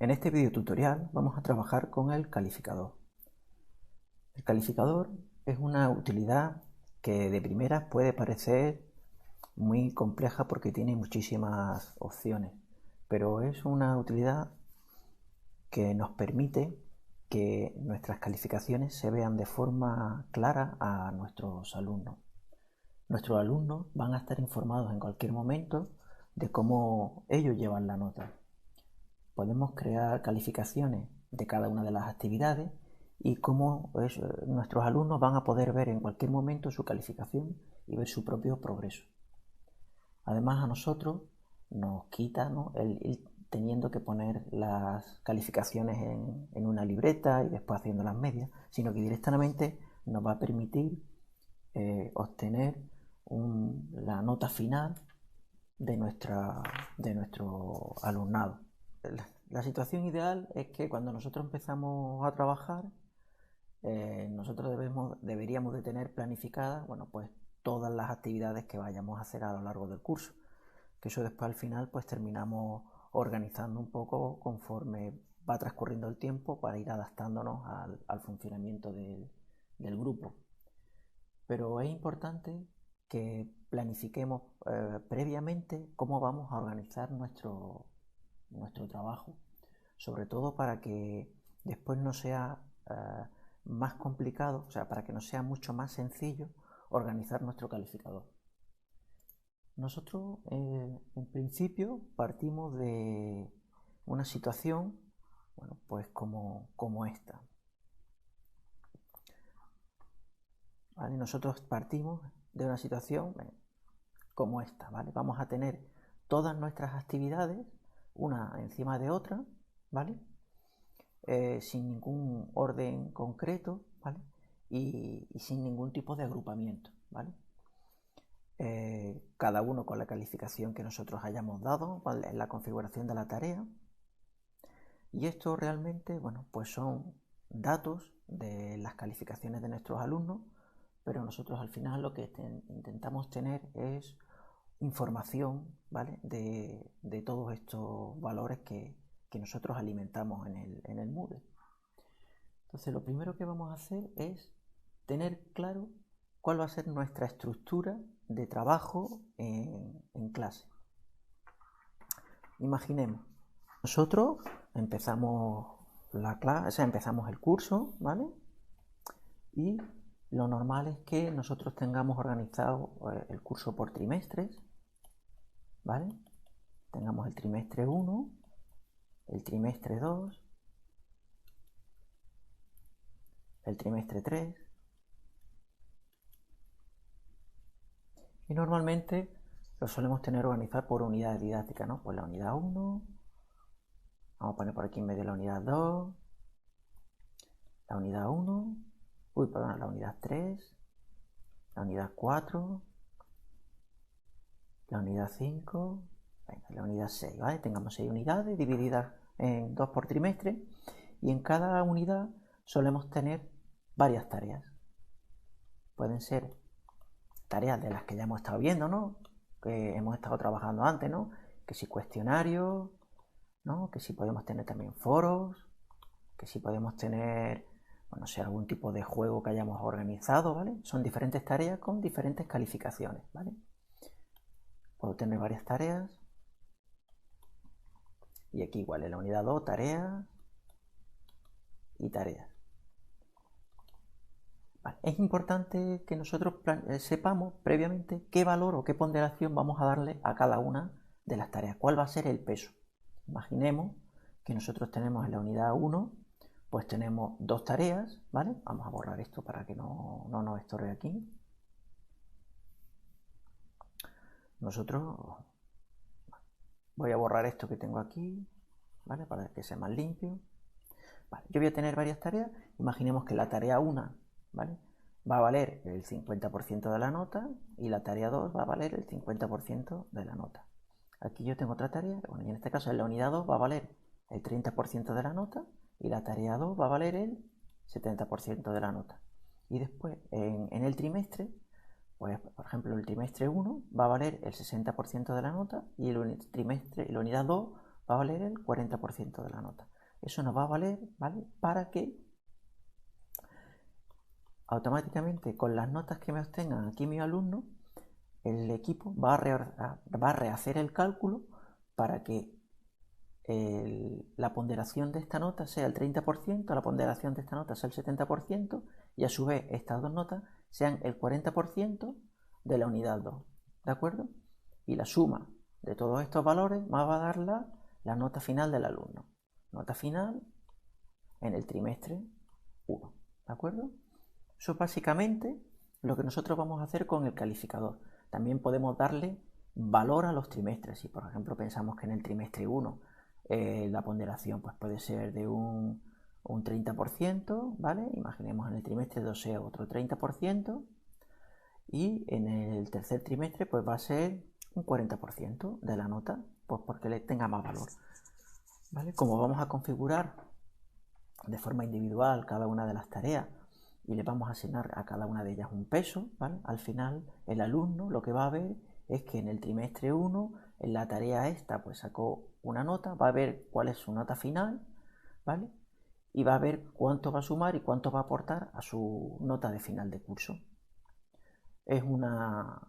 En este video tutorial vamos a trabajar con el calificador. El calificador es una utilidad que de primeras puede parecer muy compleja porque tiene muchísimas opciones, pero es una utilidad que nos permite que nuestras calificaciones se vean de forma clara a nuestros alumnos. Nuestros alumnos van a estar informados en cualquier momento de cómo ellos llevan la nota. Podemos crear calificaciones de cada una de las actividades y cómo nuestros alumnos van a poder ver en cualquier momento su calificación y ver su propio progreso. Además, a nosotros nos quita, ¿no?, el ir teniendo que poner las calificaciones en una libreta y después haciendo las medias, sino que directamente nos va a permitir obtener la nota final de nuestro alumnado. La situación ideal es que cuando nosotros empezamos a trabajar, nosotros deberíamos de tener planificadas, bueno, pues todas las actividades que vayamos a hacer a lo largo del curso, que eso después al final pues terminamos organizando un poco conforme va transcurriendo el tiempo para ir adaptándonos al funcionamiento del grupo. Pero es importante que planifiquemos previamente cómo vamos a organizar nuestro trabajo, sobre todo para que después no sea más complicado, o sea, para que nos sea mucho más sencillo organizar nuestro calificador. Nosotros, en principio, partimos de una situación, bueno, pues como esta. ¿Vale? Nosotros partimos de una situación como esta, ¿vale? Vamos a tener todas nuestras actividades, una encima de otra, ¿vale? Sin ningún orden concreto, ¿vale? Y sin ningún tipo de agrupamiento, ¿vale? Cada uno con la calificación que nosotros hayamos dado, ¿vale?, en la configuración de la tarea. Y esto realmente, bueno, pues son datos de las calificaciones de nuestros alumnos, pero nosotros al final lo que intentamos tener es información, ¿vale?, de todos estos valores que nosotros alimentamos en el Moodle. Entonces, lo primero que vamos a hacer es tener claro cuál va a ser nuestra estructura de trabajo en clase. Imaginemos, nosotros empezamos la clase, o sea, empezamos el curso, ¿vale? Y lo normal es que nosotros tengamos organizado el curso por trimestres, ¿vale? Tengamos el trimestre 1, el trimestre 2, el trimestre 3, y normalmente lo solemos tener organizado por unidades didácticas, ¿no? Pues la unidad 1, vamos a poner por aquí en medio la unidad 2, la unidad 1, la unidad 3, la unidad 4, la unidad 5, la unidad 6, ¿vale? Tengamos 6 unidades divididas en 2 por trimestre y en cada unidad solemos tener varias tareas. Pueden ser tareas de las que ya hemos estado viendo, ¿no?, que hemos estado trabajando antes, ¿no?, que si cuestionarios, ¿no?, que si podemos tener también foros, que si podemos tener, bueno, si algún tipo de juego que hayamos organizado, ¿vale? Son diferentes tareas con diferentes calificaciones, ¿vale? Puedo tener varias tareas. Y aquí igual, en la unidad 2, tareas y tareas. Vale. Es importante que nosotros sepamos previamente qué valor o qué ponderación vamos a darle a cada una de las tareas. ¿Cuál va a ser el peso? Imaginemos que nosotros tenemos en la unidad 1, pues tenemos 2 tareas, ¿vale? Vamos a borrar esto para que no nos estorbe aquí. Nosotros voy a borrar esto que tengo aquí, ¿vale?, para que sea más limpio. Vale, yo voy a tener varias tareas. Imaginemos que la tarea 1, ¿vale?, va a valer el 50% de la nota y la tarea 2 va a valer el 50% de la nota. Aquí yo tengo otra tarea, bueno, y en este caso en la unidad 2 va a valer el 30% de la nota y la tarea 2 va a valer el 70% de la nota. Y después en el trimestre, pues por ejemplo el trimestre 1 va a valer el 60% de la nota y la unidad 2 va a valer el 40% de la nota. Eso nos va a valer, ¿vale?, para que automáticamente con las notas que me obtengan aquí mis alumnos, el equipo va a rehacer el cálculo para que la ponderación de esta nota sea el 30%, la ponderación de esta nota sea el 70% y a su vez estas dos notas sean el 40% de la unidad 2, ¿de acuerdo? Y la suma de todos estos valores me va a dar la nota final del alumno. Nota final en el trimestre 1, ¿de acuerdo? Eso es básicamente lo que nosotros vamos a hacer con el calificador. También podemos darle valor a los trimestres. Si por ejemplo pensamos que en el trimestre 1 la ponderación pues puede ser de un 30%, ¿vale? Imaginemos en el trimestre 2 sea otro 30% y en el tercer trimestre pues va a ser un 40% de la nota, pues porque le tenga más valor, ¿vale? Como vamos a configurar de forma individual cada una de las tareas y le vamos a asignar a cada una de ellas un peso, ¿vale? Al final el alumno lo que va a ver es que en el trimestre 1 en la tarea esta pues sacó una nota, va a ver cuál es su nota final, ¿vale? Y va a ver cuánto va a sumar y cuánto va a aportar a su nota de final de curso. Es una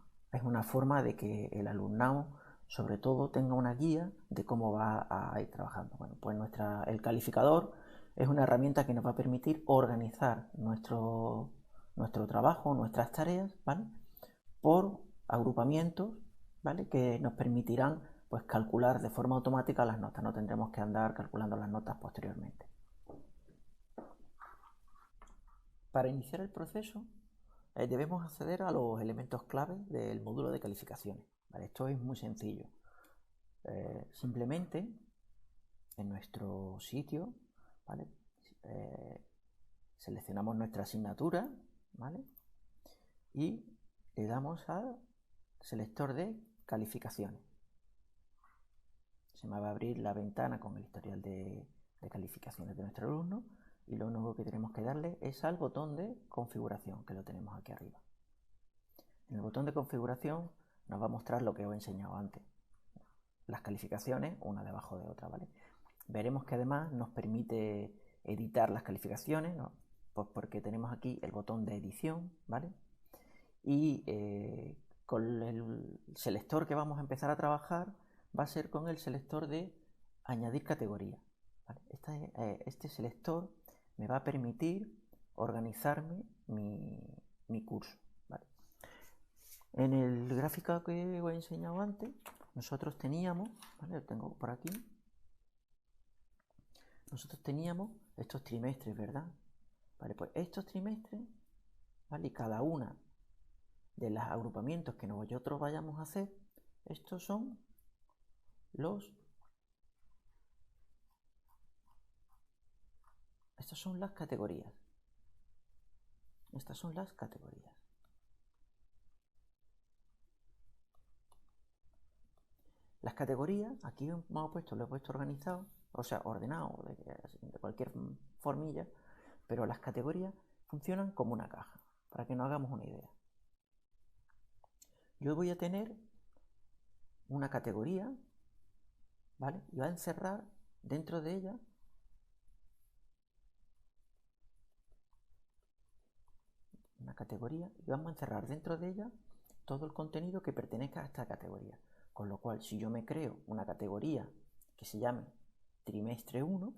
forma de que el alumnado sobre todo tenga una guía de cómo va a ir trabajando. Bueno, pues el calificador es una herramienta que nos va a permitir organizar nuestro trabajo, nuestras tareas, ¿vale?, por agrupamientos, ¿vale?, que nos permitirán pues calcular de forma automática las notas. No tendremos que andar calculando las notas posteriormente. Para iniciar el proceso debemos acceder a los elementos clave del módulo de calificaciones, ¿vale? Esto es muy sencillo. Simplemente en nuestro sitio, ¿vale?, seleccionamos nuestra asignatura, ¿vale?, y le damos al selector de calificaciones. Se me va a abrir la ventana con el historial de calificaciones de nuestro alumno y lo único que tenemos que darle es al botón de configuración, que lo tenemos aquí arriba. En el botón de configuración nos va a mostrar lo que os he enseñado antes, las calificaciones una debajo de otra, ¿vale? Veremos que además nos permite editar las calificaciones, ¿no?, pues porque tenemos aquí el botón de edición, ¿vale? Y con el selector que vamos a empezar a trabajar va a ser con el selector de añadir categoría, ¿vale? Este selector me va a permitir organizarme mi curso, ¿vale? En el gráfico que os he enseñado antes, nosotros teníamos, ¿vale?, lo tengo por aquí, nosotros teníamos estos trimestres, ¿verdad? Vale, pues estos trimestres, ¿vale?, y cada una de los agrupamientos que nosotros vayamos a hacer, estas son las categorías. Estas son las categorías. Las categorías, aquí lo he puesto organizado, o sea, ordenado de cualquier formilla, pero las categorías funcionan como una caja, para que nos hagamos una idea. Yo voy a tener una categoría, ¿vale?, y va a encerrar dentro de ella una categoría y vamos a encerrar dentro de ella todo el contenido que pertenezca a esta categoría. Con lo cual, si yo me creo una categoría que se llame trimestre 1,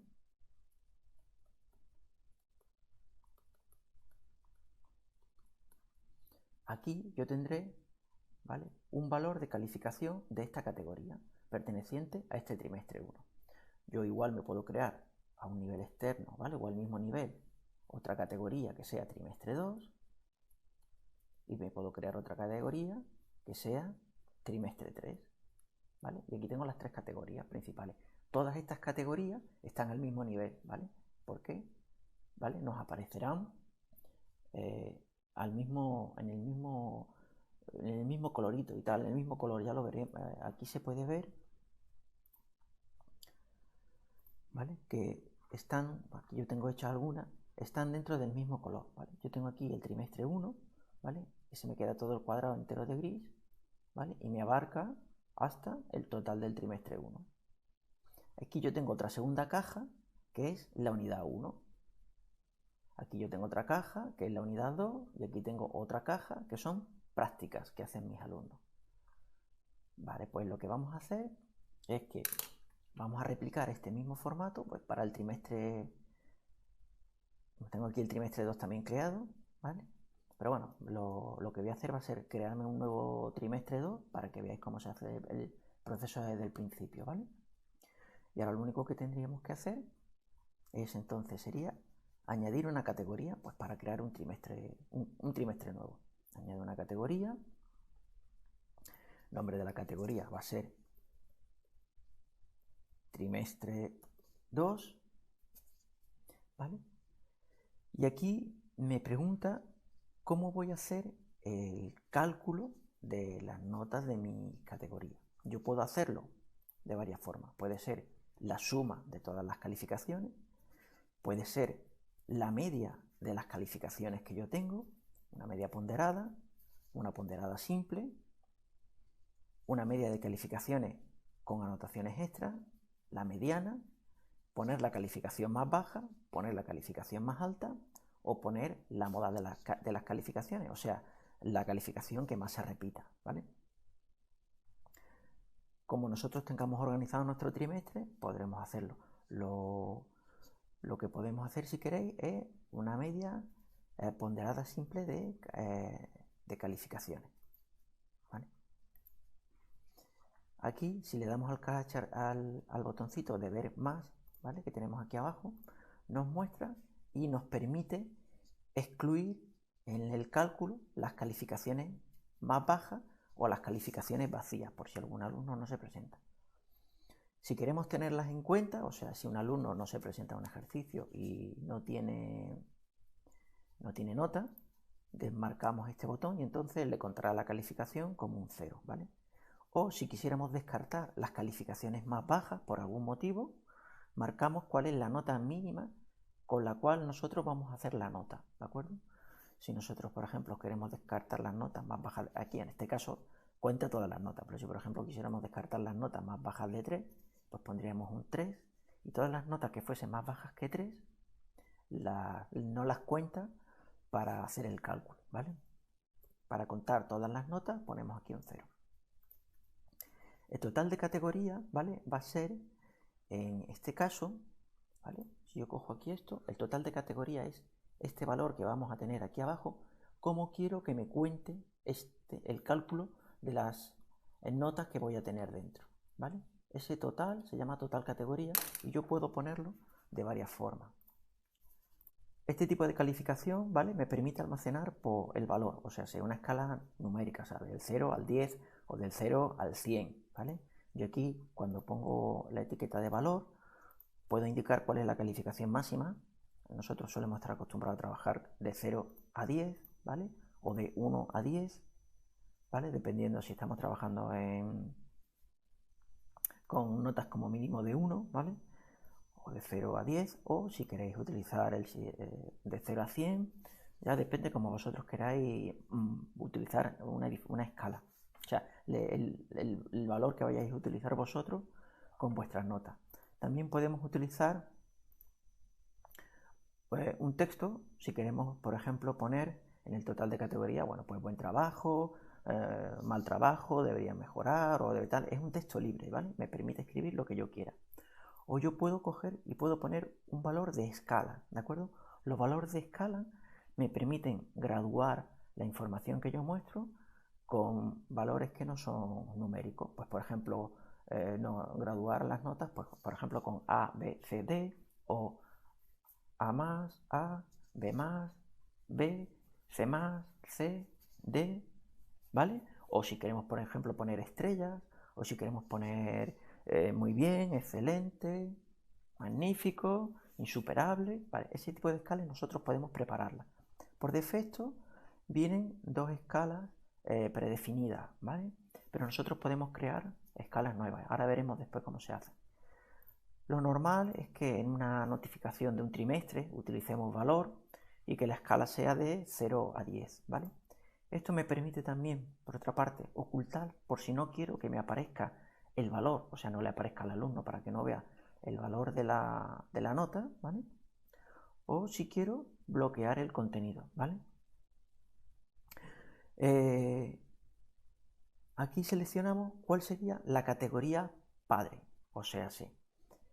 aquí yo tendré, ¿vale?, un valor de calificación de esta categoría perteneciente a este trimestre 1. Yo igual me puedo crear a un nivel externo, ¿vale?, o al mismo nivel, otra categoría que sea trimestre 2 y me puedo crear otra categoría que sea trimestre 3, ¿vale? Y aquí tengo las tres categorías principales. Todas estas categorías están al mismo nivel, ¿vale? ¿Por qué? ¿Vale? Nos aparecerán en el mismo colorito y tal, en el mismo color, ya lo veré. Aquí se puede ver, ¿vale?, que están, aquí yo tengo hechas algunas, están dentro del mismo color, ¿vale? Yo tengo aquí el trimestre 1, ¿vale?, y se me queda todo el cuadrado entero de gris, ¿vale?, y me abarca hasta el total del trimestre 1. Aquí yo tengo otra segunda caja, que es la unidad 1. Aquí yo tengo otra caja, que es la unidad 2, y aquí tengo otra caja, que son prácticas que hacen mis alumnos. Vale, pues lo que vamos a hacer es que vamos a replicar este mismo formato pues para el trimestre. Tengo aquí el trimestre 2 también creado, ¿vale? Pero bueno, lo que voy a hacer va a ser crearme un nuevo trimestre 2 para que veáis cómo se hace el proceso desde el principio, ¿vale? Y ahora lo único que tendríamos que hacer es entonces sería añadir una categoría pues para crear un trimestre nuevo. Añado una categoría. Nombre de la categoría va a ser trimestre 2, ¿vale? Y aquí me pregunta cómo voy a hacer el cálculo de las notas de mi categoría. Yo puedo hacerlo de varias formas. Puede ser la suma de todas las calificaciones, puede ser la media de las calificaciones que yo tengo, una media ponderada, una ponderada simple, una media de calificaciones con anotaciones extras, la mediana, poner la calificación más baja, poner la calificación más alta o poner la moda de las calificaciones, o sea, la calificación que más se repita, ¿vale? Como nosotros tengamos organizado nuestro trimestre, podremos hacerlo. Lo que podemos hacer, si queréis, es una media ponderada simple de calificaciones, ¿vale? Aquí, si le damos al botoncito de ver más, ¿vale?, que tenemos aquí abajo, nos muestra y nos permite excluir en el cálculo las calificaciones más bajas o las calificaciones vacías, por si algún alumno no se presenta. Si queremos tenerlas en cuenta, o sea, si un alumno no se presenta a un ejercicio y no tiene nota, desmarcamos este botón y entonces le contará la calificación como un 0, ¿vale? O si quisiéramos descartar las calificaciones más bajas por algún motivo, marcamos cuál es la nota mínima con la cual nosotros vamos a hacer la nota, ¿de acuerdo? Si nosotros, por ejemplo, queremos descartar las notas más bajas, aquí en este caso cuenta todas las notas, pero si por ejemplo quisiéramos descartar las notas más bajas de 3, pues pondríamos un 3 y todas las notas que fuesen más bajas que 3 no las cuenta para hacer el cálculo, ¿vale? Para contar todas las notas ponemos aquí un 0. El total de categoría, ¿vale?, va a ser, en este caso, ¿vale?, si yo cojo aquí esto, el total de categoría es este valor que vamos a tener aquí abajo, cómo quiero que me cuente el cálculo de las notas que voy a tener dentro, ¿vale? Ese total se llama total categoría y yo puedo ponerlo de varias formas. Este tipo de calificación, ¿vale?, me permite almacenar por el valor, o sea, sea una escala numérica, o sea, del 0 al 10 o del 0 al 100, ¿vale? Yo aquí, cuando pongo la etiqueta de valor, puedo indicar cuál es la calificación máxima. Nosotros solemos estar acostumbrados a trabajar de 0 a 10, ¿vale? O de 1 a 10, ¿vale? Dependiendo si estamos trabajando con notas como mínimo de 1, ¿vale?, o de 0 a 10, o si queréis utilizar de 0 a 100, ya depende como vosotros queráis utilizar una escala. O sea, el valor que vayáis a utilizar vosotros con vuestras notas. También podemos utilizar un texto, si queremos, por ejemplo, poner en el total de categoría, bueno, pues buen trabajo, mal trabajo, debería mejorar o debe tal. Es un texto libre, ¿vale? Me permite escribir lo que yo quiera. O yo puedo coger y puedo poner un valor de escala, ¿de acuerdo? Los valores de escala me permiten graduar la información que yo muestro con valores que no son numéricos. Pues por ejemplo, graduar las notas, pues, por ejemplo, con A, B, C, D, o A más, A, B más, B, C más, C, D, ¿vale? O si queremos, por ejemplo, poner estrellas, o si queremos poner muy bien, excelente, magnífico, insuperable, ¿vale? Ese tipo de escalas nosotros podemos prepararlas. Por defecto vienen dos escalas predefinidas, ¿vale? Pero nosotros podemos crear escalas nuevas. Ahora veremos después cómo se hace. Lo normal es que en una notificación de un trimestre utilicemos valor y que la escala sea de 0 a 10, ¿vale? Esto me permite también, por otra parte, ocultar por si no quiero que me aparezca el valor, o sea, no le aparezca al alumno para que no vea el valor de la nota, ¿vale? O si quiero bloquear el contenido, ¿vale? Aquí seleccionamos cuál sería la categoría padre, o sea, sí.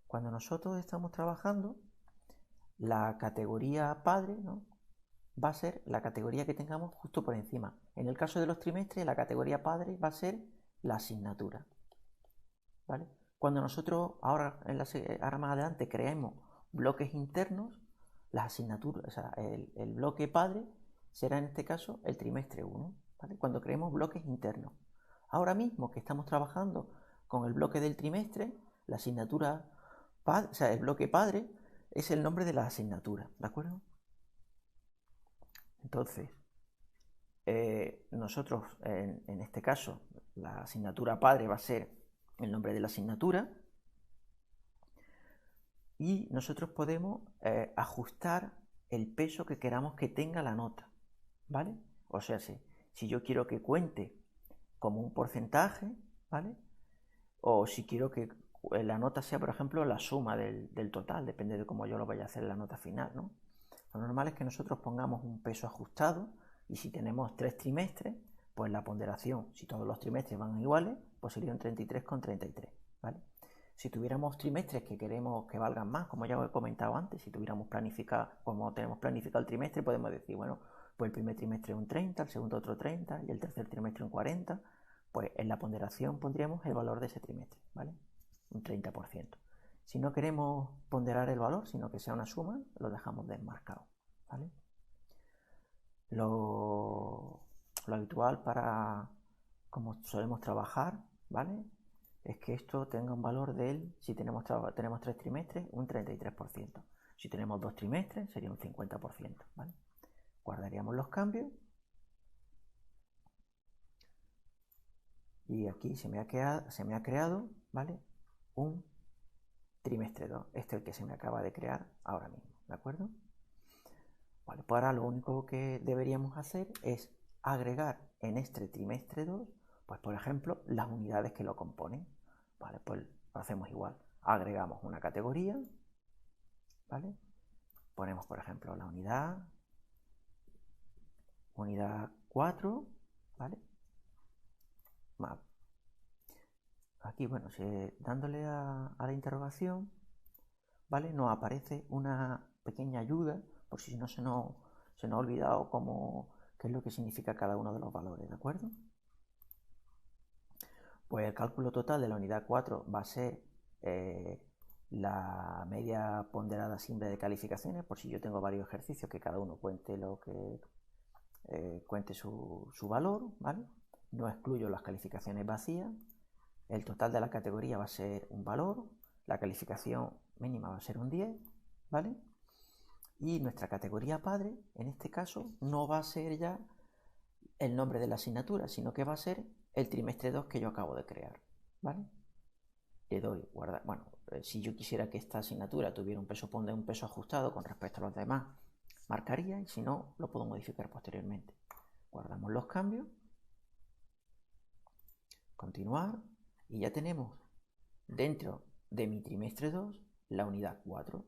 Cuando nosotros estamos trabajando, la categoría padre, ¿no?, va a ser la categoría que tengamos justo por encima. En el caso de los trimestres, la categoría padre va a ser la asignatura, ¿vale? Cuando nosotros ahora más adelante creemos bloques internos, las asignaturas, o sea, el bloque padre será en este caso el trimestre 1, ¿vale? Cuando creemos bloques internos. Ahora mismo que estamos trabajando con el bloque del trimestre, la asignatura padre, o sea, el bloque padre es el nombre de la asignatura, ¿de acuerdo? Entonces, nosotros en este caso, la asignatura padre va a ser el nombre de la asignatura y nosotros podemos ajustar el peso que queramos que tenga la nota, ¿vale? O sea, si yo quiero que cuente como un porcentaje, ¿vale? O si quiero que la nota sea, por ejemplo, la suma del total, depende de cómo yo lo vaya a hacer en la nota final, ¿no? Lo normal es que nosotros pongamos un peso ajustado y si tenemos 3 trimestres, pues la ponderación, si todos los trimestres van iguales, pues sería un 33,33, ¿vale? Si tuviéramos trimestres que queremos que valgan más, como ya os he comentado antes, si tuviéramos planificado, como tenemos planificado el trimestre, podemos decir, bueno, pues el primer trimestre un 30, el segundo otro 30 y el tercer trimestre un 40, pues en la ponderación pondríamos el valor de ese trimestre, ¿vale? Un 30%. Si no queremos ponderar el valor, sino que sea una suma, lo dejamos desmarcado, ¿vale? Lo habitual para como solemos trabajar, ¿vale?, es que esto tenga un valor del, si tenemos 3 trimestres, un 33%. Si tenemos 2 trimestres, sería un 50%, ¿vale? Guardaríamos los cambios. Y aquí se me ha creado, ¿vale?, un trimestre 2. Este es el que se me acaba de crear ahora mismo, ¿de acuerdo? Vale, pues ahora lo único que deberíamos hacer es agregar en este trimestre 2, pues por ejemplo, las unidades que lo componen. Vale, pues lo hacemos igual. Agregamos una categoría, ¿vale? Ponemos, por ejemplo, la unidad 4, ¿vale? Aquí, bueno, dándole a la interrogación, ¿vale?, nos aparece una pequeña ayuda, por si no se nos ha olvidado qué es lo que significa cada uno de los valores, ¿de acuerdo? Pues el cálculo total de la unidad 4 va a ser la media ponderada simple de calificaciones, por si yo tengo varios ejercicios que cada uno cuente su valor, ¿vale? No excluyo las calificaciones vacías. El total de la categoría va a ser un valor, la calificación mínima va a ser un 10, ¿vale? Y nuestra categoría padre, en este caso, no va a ser ya el nombre de la asignatura, sino que va a ser el trimestre 2 que yo acabo de crear, ¿vale? Le doy guardar. Bueno, si yo quisiera que esta asignatura tuviera un peso ajustado con respecto a los demás, marcaría, y si no, lo puedo modificar posteriormente. Guardamos los cambios, continuar, y ya tenemos dentro de mi trimestre 2 la unidad 4.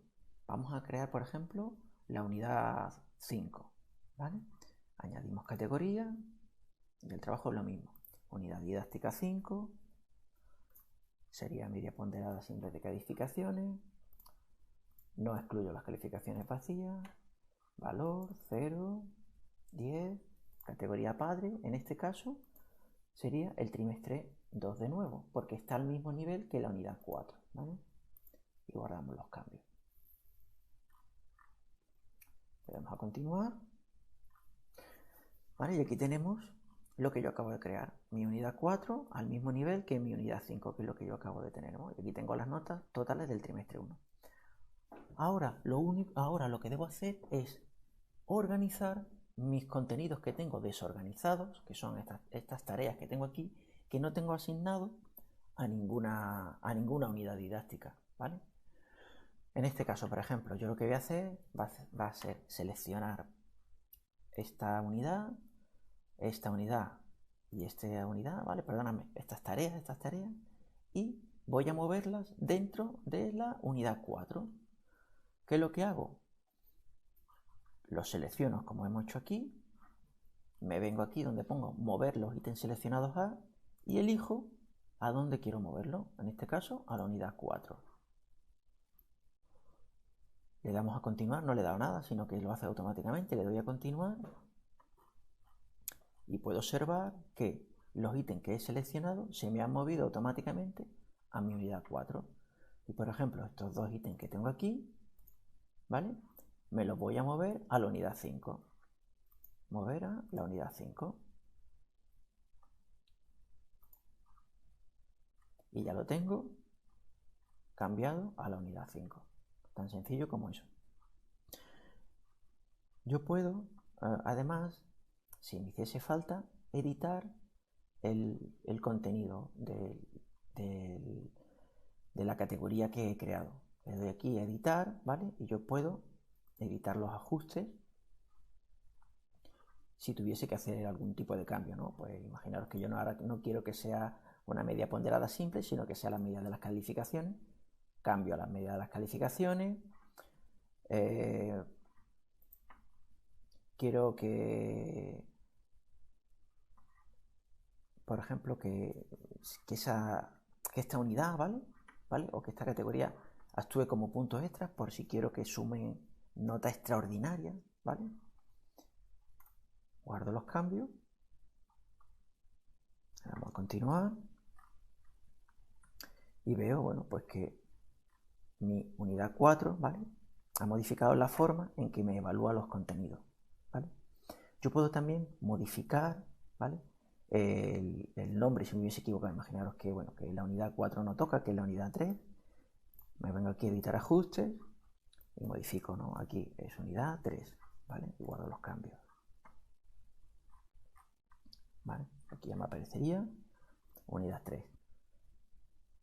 Vamos a crear, por ejemplo, la unidad 5, ¿vale? Añadimos categoría y el trabajo es lo mismo. Unidad didáctica 5, sería media ponderada simple de calificaciones, no excluyo las calificaciones vacías, valor 0, 10, categoría padre, en este caso sería el trimestre 2 de nuevo, porque está al mismo nivel que la unidad 4, ¿vale? Y guardamos los cambios. Le damos a continuar, ¿vale? Y aquí tenemos lo que yo acabo de crear, mi unidad 4 al mismo nivel que mi unidad 5, que es lo que yo acabo de tener, ¿no? Y aquí tengo las notas totales del trimestre 1. Ahora lo que debo hacer es organizar mis contenidos que tengo desorganizados, que son estas tareas que tengo aquí, que no tengo asignado a ninguna unidad didáctica, ¿vale? En este caso, por ejemplo, yo lo que voy a hacer va a ser seleccionar esta unidad y esta unidad, ¿vale? Perdóname, estas tareas, y voy a moverlas dentro de la unidad 4. ¿Qué es lo que hago? Los selecciono como hemos hecho aquí, me vengo aquí donde pongo mover los ítems seleccionados a y elijo a dónde quiero moverlo, en este caso a la unidad 4. Le damos a continuar, no le he dado nada, sino que lo hace automáticamente, le doy a continuar y puedo observar que los ítems que he seleccionado se me han movido automáticamente a mi unidad 4. Y por ejemplo, estos dos ítems que tengo aquí, ¿vale? Me los voy a mover a la unidad 5. Mover a la unidad 5. Y ya lo tengo cambiado a la unidad 5. Tan sencillo como eso. Yo puedo, además, si me hiciese falta, editar el contenido de la categoría que he creado. Le doy aquí a editar, ¿vale? Y yo puedo editar los ajustes si tuviese que hacer algún tipo de cambio, ¿no? Pues imaginaros que yo ahora no quiero que sea una media ponderada simple, sino que sea la medida de las calificaciones. Cambio a las medidas de las calificaciones. Quiero que, por ejemplo, que esta unidad, ¿vale? O que esta categoría actúe como puntos extras por si quiero que sumen nota extraordinaria, ¿vale? Guardo los cambios. Vamos a continuar. Y veo, bueno, pues que mi unidad 4, ¿vale? Ha modificado la forma en que me evalúa los contenidos, ¿vale? Yo puedo también modificar, ¿vale? El nombre, si me hubiese equivocado, imaginaros que, bueno, que la unidad 4 no toca, que es la unidad 3. Me vengo aquí a editar ajustes y modifico, ¿no? Aquí es unidad 3, ¿vale? Y guardo los cambios. ¿Vale? Aquí ya me aparecería unidad 3.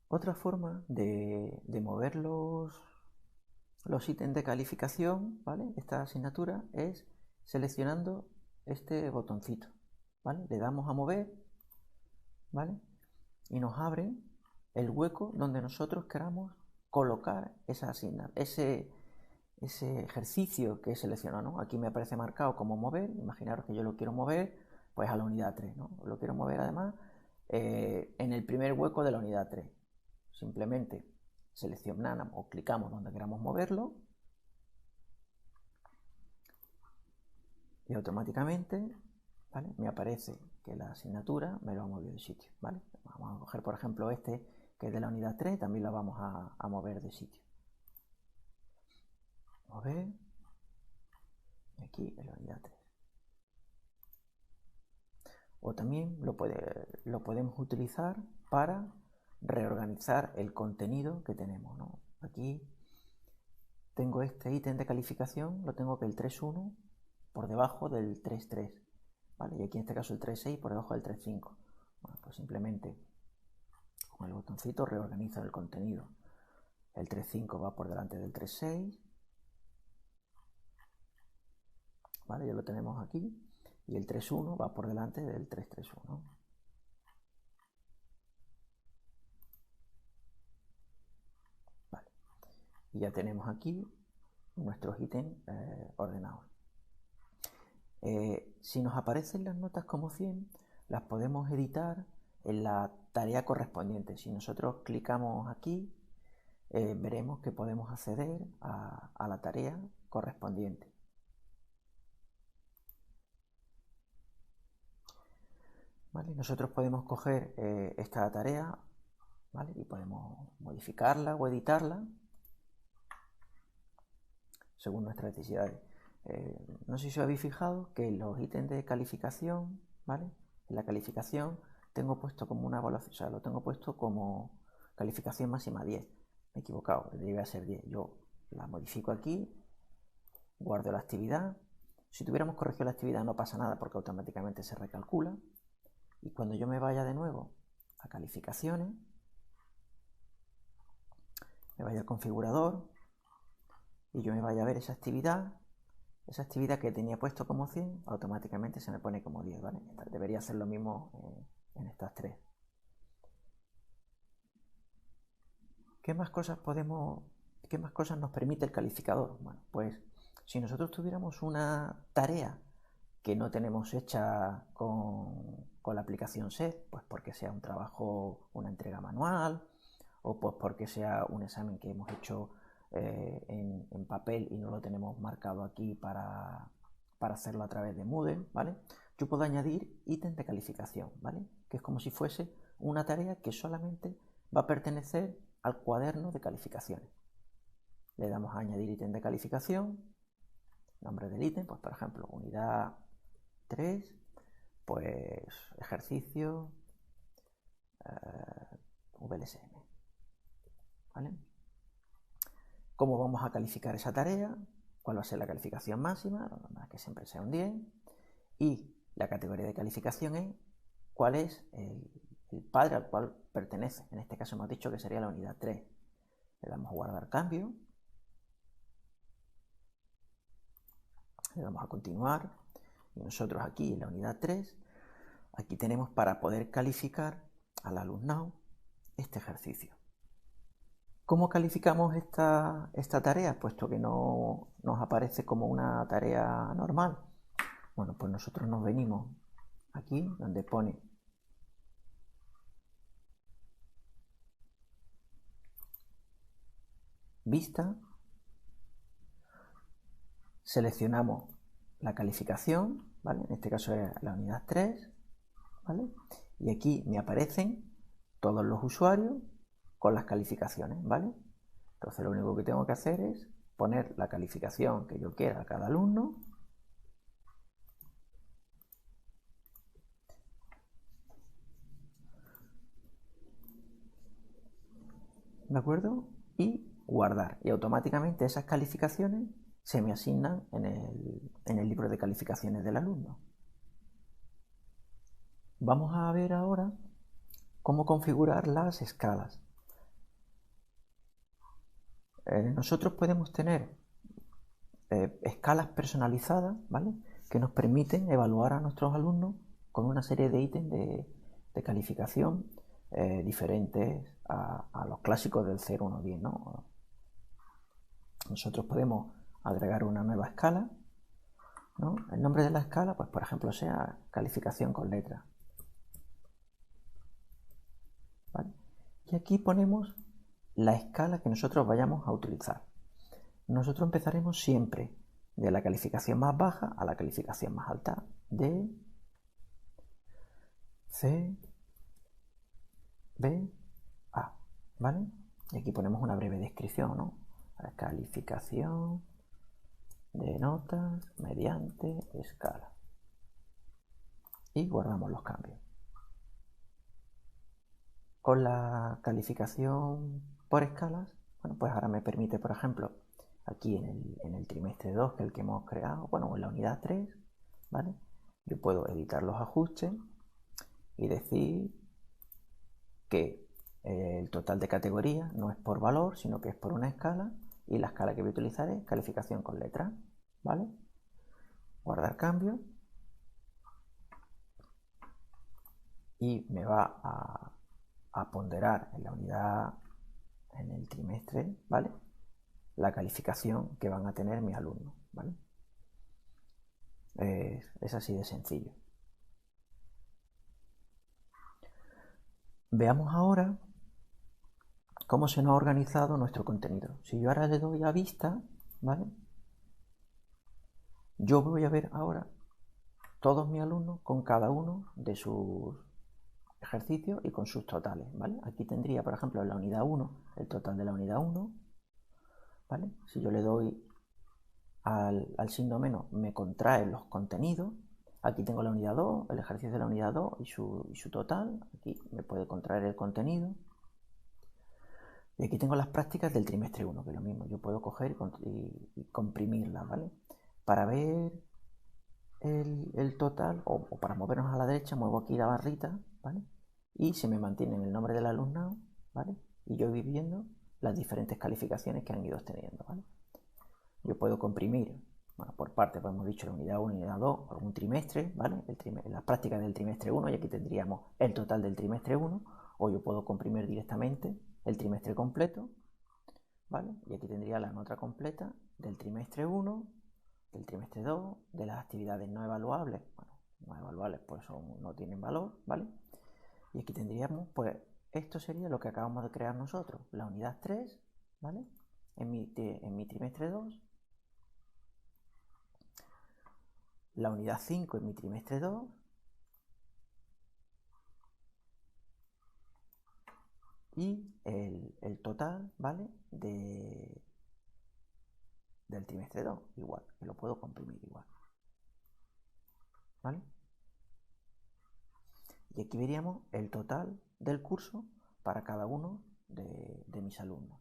Otra forma de mover los ítems de calificación, ¿vale? Esta asignatura es seleccionando este botoncito, ¿vale? Le damos a mover, ¿vale? Y nos abre el hueco donde nosotros queramos colocar esa asignatura, ese ejercicio que he seleccionado, ¿no? Aquí me aparece marcado como mover. Imaginaros que yo lo quiero mover pues a la unidad 3, ¿no? Lo quiero mover además en el primer hueco de la unidad 3. Simplemente seleccionamos o clicamos donde queramos moverlo y automáticamente, ¿vale? Me aparece que la asignatura me lo ha movido de sitio, ¿vale? Vamos a coger por ejemplo este que es de la unidad 3, también lo vamos a mover de sitio. Mover aquí en la unidad 3. O también lo podemos utilizar para reorganizar el contenido que tenemos, ¿no? Aquí tengo este ítem de calificación, lo tengo que el 3.1 por debajo del 3.3, ¿vale? Y aquí en este caso el 3.6 por debajo del 3.5. Bueno, pues simplemente con el botoncito reorganizo el contenido. El 3.5 va por delante del 3.6, ¿vale? Ya lo tenemos aquí. Y el 3.1 va por delante del 3.3.1. Vale. Y ya tenemos aquí nuestros ítems ordenados. Si nos aparecen las notas como 100, las podemos editar en la tarea correspondiente. Si nosotros clicamos aquí, veremos que podemos acceder a la tarea correspondiente. ¿Vale? Nosotros podemos coger esta tarea, ¿vale? Y podemos modificarla o editarla según nuestras necesidades. No sé si os habéis fijado que los ítems de calificación, ¿vale? En la calificación tengo puesto como una evaluación, o sea, lo tengo puesto como calificación máxima 10. Me he equivocado, debe ser 10. Yo la modifico aquí, guardo la actividad. Si tuviéramos corregido la actividad no pasa nada porque automáticamente se recalcula. Y cuando yo me vaya de nuevo a calificaciones, me vaya al configurador y yo me vaya a ver esa actividad que tenía puesto como 100, automáticamente se me pone como 10, ¿vale? Debería hacer lo mismo en estas tres. ¿Qué más cosas nos permite el calificador? Bueno, pues si nosotros tuviéramos una tarea que no tenemos hecha con la aplicación SET, pues porque sea un trabajo, una entrega manual, o pues porque sea un examen que hemos hecho en papel y no lo tenemos marcado aquí para hacerlo a través de Moodle, ¿vale? Yo puedo añadir ítem de calificación, ¿vale? Que es como si fuese una tarea que solamente va a pertenecer al cuaderno de calificaciones. Le damos a añadir ítem de calificación, nombre del ítem, pues por ejemplo, unidad 3, pues ejercicio VLSM, ¿vale? ¿Cómo vamos a calificar esa tarea? ¿Cuál va a ser la calificación máxima? Lo normal es que siempre sea un 10. Y la categoría de calificación es cuál es el padre al cual pertenece. En este caso hemos dicho que sería la unidad 3. Le damos a guardar cambio. Le damos a continuar. Y nosotros aquí en la unidad 3, aquí tenemos para poder calificar al alumnado este ejercicio. ¿Cómo calificamos esta tarea? Puesto que no nos aparece como una tarea normal. Bueno, pues nosotros nos venimos aquí donde pone vista, seleccionamos la calificación, ¿vale? En este caso es la unidad 3, ¿vale? Y aquí me aparecen todos los usuarios con las calificaciones, ¿vale? Entonces lo único que tengo que hacer es poner la calificación que yo quiera a cada alumno. ¿De acuerdo? Y guardar. Y automáticamente esas calificaciones se me asignan en el libro de calificaciones del alumno. Vamos a ver ahora cómo configurar las escalas. Nosotros podemos tener escalas personalizadas, ¿vale? Que nos permiten evaluar a nuestros alumnos con una serie de ítems de calificación diferentes a los clásicos del 0, 1, 10, ¿no? Nosotros podemos agregar una nueva escala, ¿no? El nombre de la escala, pues por ejemplo, sea calificación con letra, ¿vale? Y aquí ponemos la escala que nosotros vayamos a utilizar. Nosotros empezaremos siempre de la calificación más baja a la calificación más alta. D, C, B, A, ¿vale? Y aquí ponemos una breve descripción, ¿no? La calificación de notas mediante escala. Y guardamos los cambios. Con la calificación por escalas, bueno, pues ahora me permite, por ejemplo, aquí en el trimestre 2, que es el que hemos creado, bueno, en la unidad 3, ¿vale? Yo puedo editar los ajustes y decir que el total de categorías no es por valor, sino que es por una escala, y la escala que voy a utilizar es calificación con letra, ¿vale? Guardar cambio y me va a ponderar en la unidad, en el trimestre, ¿vale? La calificación que van a tener mis alumnos, ¿vale? Es así de sencillo. Veamos ahora cómo se nos ha organizado nuestro contenido. Si yo ahora le doy a vista, ¿vale? Yo voy a ver ahora todos mis alumnos con cada uno de sus ejercicios y con sus totales, ¿vale? Aquí tendría, por ejemplo, en la unidad 1, el total de la unidad 1, ¿vale? Si yo le doy al signo menos, me contrae los contenidos. Aquí tengo la unidad 2, el ejercicio de la unidad 2 y su total. Aquí me puede contraer el contenido. Y aquí tengo las prácticas del trimestre 1, que es lo mismo. Yo puedo coger y comprimirlas, ¿vale? Para ver el total, o para movernos a la derecha, muevo aquí la barrita, ¿vale? Y se me mantiene el nombre del alumnado, ¿vale? Y yo voy viendo las diferentes calificaciones que han ido obteniendo, ¿vale? Yo puedo comprimir, bueno, por parte, pues hemos dicho la unidad 1 y unidad 2, por un trimestre, ¿vale? Las prácticas del trimestre 1, y aquí tendríamos el total del trimestre 1, o yo puedo comprimir directamente el trimestre completo, ¿vale? Y aquí tendría la nota completa del trimestre 1, del trimestre 2, de las actividades no evaluables. Bueno, no evaluables pues no tienen valor, ¿vale? Y aquí tendríamos, pues, esto sería lo que acabamos de crear nosotros, la unidad 3, ¿vale? En mi trimestre 2, la unidad 5 en mi trimestre 2, y el total, ¿vale? Del trimestre 2, igual, que lo puedo comprimir igual, ¿vale? Y aquí veríamos el total del curso para cada uno de mis alumnos.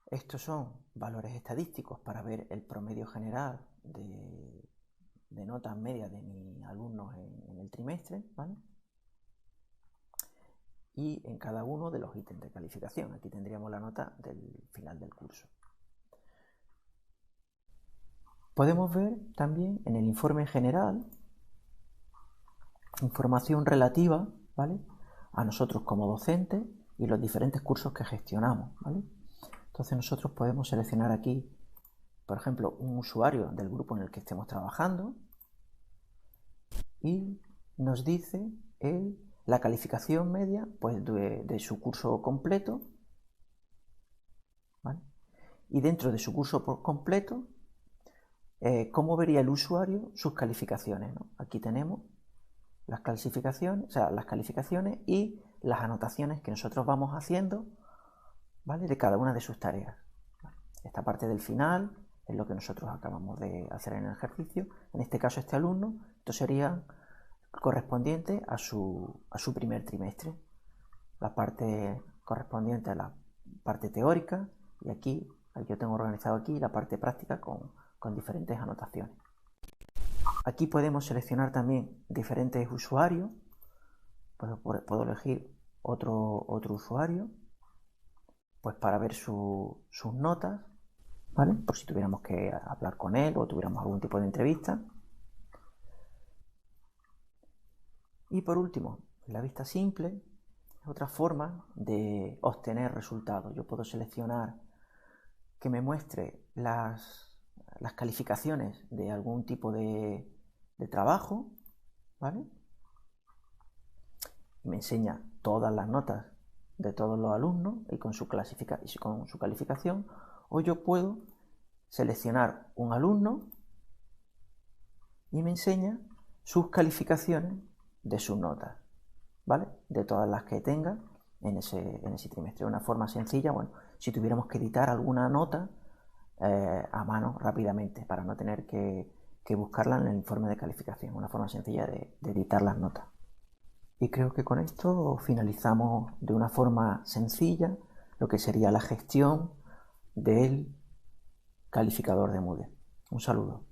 Estos son valores estadísticos para ver el promedio general de notas medias de mis alumnos en el trimestre, ¿vale? Y en cada uno de los ítems de calificación. Aquí tendríamos la nota del final del curso. Podemos ver también en el informe general información relativa, ¿vale?, a nosotros como docentes y los diferentes cursos que gestionamos, ¿vale? Entonces nosotros podemos seleccionar aquí, por ejemplo, un usuario del grupo en el que estemos trabajando y nos dice la calificación media, pues, de su curso completo, ¿vale? Y dentro de su curso por completo, cómo vería el usuario sus calificaciones, ¿no? Aquí tenemos las calificaciones, o sea, las calificaciones y las anotaciones que nosotros vamos haciendo, ¿vale?, de cada una de sus tareas. Esta parte del final es lo que nosotros acabamos de hacer en el ejercicio. En este caso, este alumno, esto sería correspondiente a su primer trimestre. La parte correspondiente a la parte teórica, y aquí yo tengo organizado aquí la parte práctica con diferentes anotaciones. Aquí podemos seleccionar también diferentes usuarios. Puedo elegir otro usuario, pues, para ver sus notas, ¿vale?, por si tuviéramos que hablar con él o tuviéramos algún tipo de entrevista. Y por último, la vista simple es otra forma de obtener resultados. Yo puedo seleccionar que me muestre las calificaciones de algún tipo de trabajo, ¿vale? Y me enseña todas las notas de todos los alumnos y con su calificación. O yo puedo seleccionar un alumno y me enseña sus calificaciones de sus notas, ¿vale?, de todas las que tenga en ese trimestre. Una forma sencilla, bueno, si tuviéramos que editar alguna nota a mano rápidamente para no tener que buscarla en el informe de calificación. Una forma sencilla de editar las notas. Y creo que con esto finalizamos de una forma sencilla lo que sería la gestión del calificador de Moodle. Un saludo.